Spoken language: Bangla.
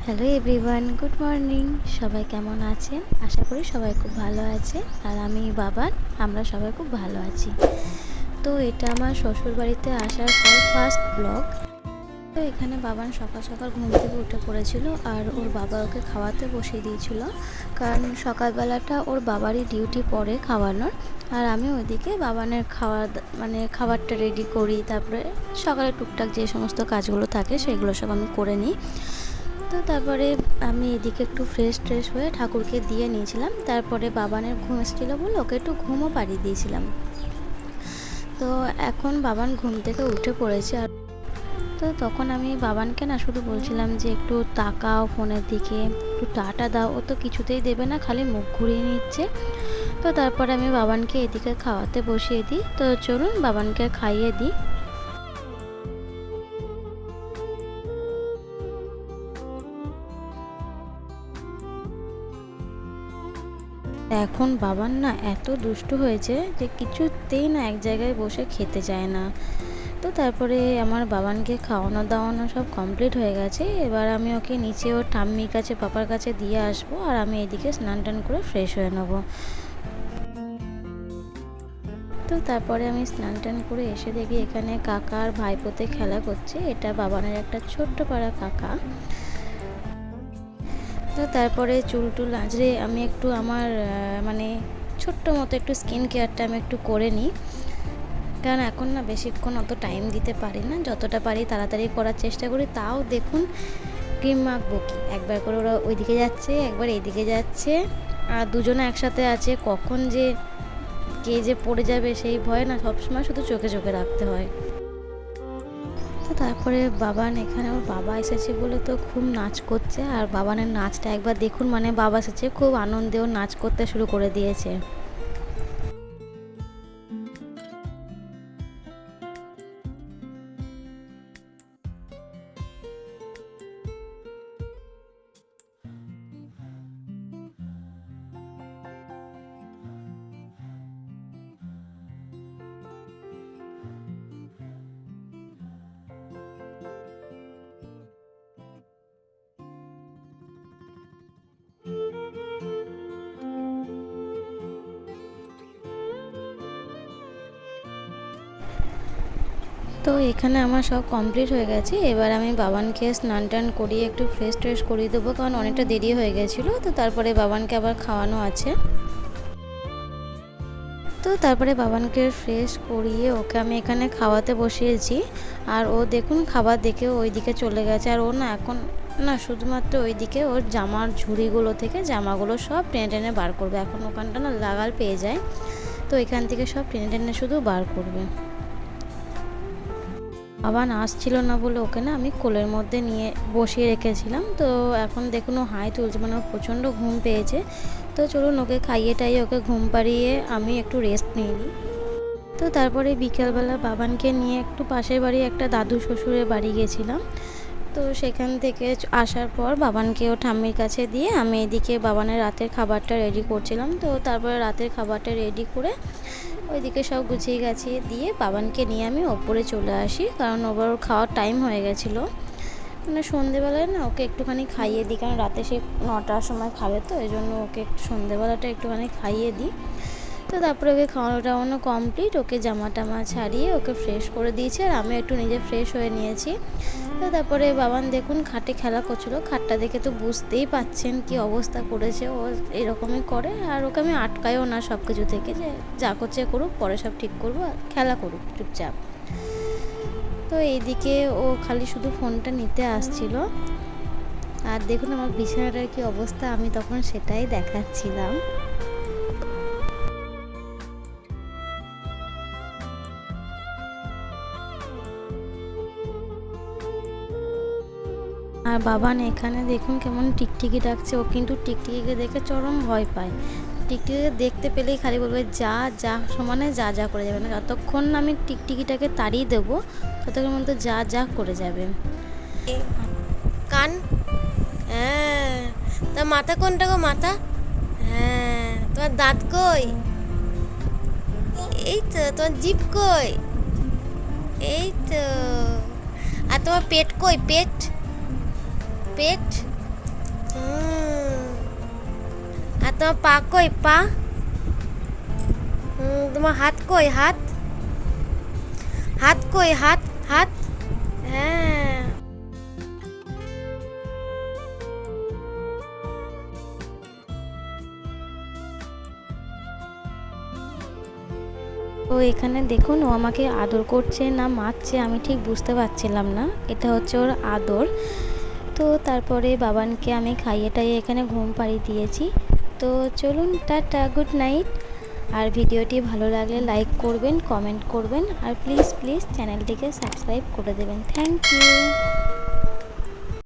Hello everyone, good morning. সবাই কেমন আছেন? আশা করি সবাই খুব ভালো আছে। আর আমি বাবান, আমরা সবাই খুব ভালো আছি। তো এটা আমার শ্বশুর বাড়িতে আসার পর ফার্স্ট ব্লগ। তো এখানে বাবান সকাল সকাল ঘুম থেকে উঠে পড়েছিল আর ওর বাবা ওকে খাওয়াতে বসিয়ে দিয়েছিল, কারণ সকালবেলাটা ওর বাবারই ডিউটি পড়ে খাওয়ানোর। আর আমি ওইদিকে বাবানের খাবারটা রেডি করি, তারপরে সকালে টুকটাক যে সমস্ত কাজগুলো থাকে সেগুলো সব আমি করে নিই। তো তারপরে আমি এদিকে একটু ফ্রেশ হয়ে ঠাকুরকে দিয়ে নিয়েছিলাম। তারপরে বাবানের ঘুম এসেছিলো বলে ওকে একটু ঘুমও পাড়িয়ে দিয়েছিলাম। তো এখন বাবান ঘুম থেকে উঠে পড়েছে। আর তো তখন আমি বাবানকে না শুধু বলছিলাম যে একটু তাকাও ফোনের দিকে, একটু টাটা দাও। ও তো কিছুতেই দেবে না, খালি মুখ ঘুরিয়ে নিচ্ছে। তো তারপরে আমি বাবানকে এদিকে খাওয়াতে বসিয়ে দিই। তো চলুন বাবানকে খাইয়ে দিই। এখন বাবান না এত দুষ্টু হয়েছে যে কিছুতেই না এক জায়গায় বসে খেতে চায় না। তো তারপরে আমার বাবানকে খাওয়ানো দাওয়ানো সব কমপ্লিট হয়ে গেছে। এবার আমি ওকে নিচে ওর ঠাম্মির কাছে পাপার কাছে দিয়ে আসবো, আর আমি এদিকে স্নান টান করে ফ্রেশ হয়ে নেবো। তো তারপরে আমি স্নান টান করে এসে দেখি এখানে কাকা আর ভাইপোতে খেলা করছে। এটা বাবানের একটা ছোট্ট পাড়া কাকা। তো তারপরে চুল টুল আঁচড়ে আমি একটু আমার ছোট্ট মতো একটু স্কিন কেয়ারটা আমি একটু করে নিই, কারণ এখন না বেশিক্ষণ অত টাইম দিতে পারি না। যতটা পারি তাড়াতাড়ি করার চেষ্টা করি। তাও দেখুন ক্রিম মাখবো কি, একবার করে ওরা ওইদিকে যাচ্ছে, একবার এইদিকে যাচ্ছে, আর দুজনে একসাথে আছে। কখন যে কে যে পড়ে যাবে সেই ভয়ে না সবসময় শুধু চোখে চোখে রাখতে হয়। তো তারপরে বাবান এখানে ওর বাবা এসেছে বলে তো খুব নাচ করছে। আর বাবানের নাচটা একবার দেখুন, বাবা এসেছে খুব আনন্দেও নাচ করতে শুরু করে দিয়েছে। তো এখানে আমার সব কমপ্লিট হয়ে গেছে। এবার আমি বাবানকে স্নান টান করিয়ে একটু ফ্রেশ ট্রেশ করিয়ে দেবো, কারণ অনেকটা দেরি হয়ে গেছিলো। তো তারপরে বাবানকে আবার খাওয়ানো আছে। তো তারপরে বাবানকে ফ্রেশ করিয়ে ওকে আমি এখানে খাওয়াতে বসিয়েছি। আর ও দেখুন খাবার দেখে ওই দিকে চলে গেছে। আর ও না এখন না শুধুমাত্র ওই দিকে ওর জামার ঝুড়িগুলো থেকে জামাগুলো সব টেনে টেনে বার করবে। এখন ওখানটা না লাগাল পেয়ে যায়, তো এখান থেকে সব টেনে টেনে শুধু বার করবে। বাবান আসছিল না বলে ওকে না আমি কোলের মধ্যে নিয়ে বসিয়ে রেখেছিলাম। তো এখন দেখুন ও হাই তুলছে, ওর প্রচণ্ড ঘুম পেয়েছে। তো চলুন ওকে খাইয়ে টাইয়ে ওকে ঘুম পাড়িয়ে আমি একটু রেস্ট নিয়ে নিই। তো তারপরে বিকেলবেলা বাবানকে নিয়ে একটু পাশের বাড়ি একটা দাদু শ্বশুরের বাড়ি গেছিলাম। তো সেখান থেকে আসার পর বাবানকে ও ঠাম্মির কাছে দিয়ে আমি এদিকে বাবানের রাতের খাবারটা রেডি করছিলাম। তো তারপরে রাতের খাবারটা রেডি করে ওইদিকে সব গুছিয়ে গাছিয়ে দিয়ে বাবানকে নিয়ে আমি ওপরে চলে আসি, কারণ ওর খাওয়ার টাইম হয়ে গেছিলো। সন্ধেবেলায় না ওকে একটুখানি খাইয়ে দিই, কারণ রাতে সে 9টার সময় খাবে, তো এই জন্য ওকে সন্ধেবেলাটা একটুখানি খাইয়ে দিই। তো তারপরে ওকে খাওয়ানো টাওয়ানো কমপ্লিট, ওকে জামা টামা ছাড়িয়ে ওকে ফ্রেশ করে দিয়েছি, আর আমি একটু নিজে ফ্রেশ হয়ে নিয়েছি। তো তারপরে বাবান দেখুন খাটে খেলা করছিলো। খাটটা দেখে তো বুঝতেই পাচ্ছেন কি অবস্থা করেছে। ও এরকমই করে, আর ওকে আমি আটকাইও না সব কিছু থেকে, যে যা করছে করুক, পরে সব ঠিক করবো, আর খেলা করুক চুপচাপ। তো এইদিকে ও খালি শুধু ফোনটা নিতে আসছিল। আর দেখুন আমার বিছানাটার কি অবস্থা, আমি তখন সেটাই দেখাচ্ছিলাম। আর বাবান এখানে দেখুন কেমন টিকটিকি ডাকছে। ও কিন্তু টিকটিকিকে দেখে চরম ভয় পায়। টিকটিকিকে দেখতে পেলেই খালি বলবে যা যা, সমানে যা যা করে যাবে। না যতক্ষণ না আমি টিকটিকিটাকে তাড়িয়ে দেবো ততক্ষণ মধ্যে যা যা করে যাবে। কান, হ্যাঁ, তার মাথা কোনটা গো? মাথা, হ্যাঁ। তোমার দাঁত কই? এই তো। তোমার জিভ কই? এই তো। আর তোমার পেট কই? পেট, পেট, আর তোমার পা কই, পা? তোমার হাত কই, হাত? হাত কই, হাত? হাত? হ্যাঁ। তো এখানে দেখুন ও আমাকে আদর করছে না মারছে আমি ঠিক বুঝতে পারছিলাম না, এটা হচ্ছে ওর আদর। তো তারপরে বাবানকে আমি খাইয়ে টাইয়ে এখানে ঘুম পাড়িয়ে দিয়েছি। তো চলুন, টাটা, গুড নাইট। আর ভিডিওটি ভালো লাগলে লাইক করবেন, কমেন্ট করবেন, আর প্লিজ প্লিজ চ্যানেলটিকে সাবস্ক্রাইব করে দেবেন। Thank you.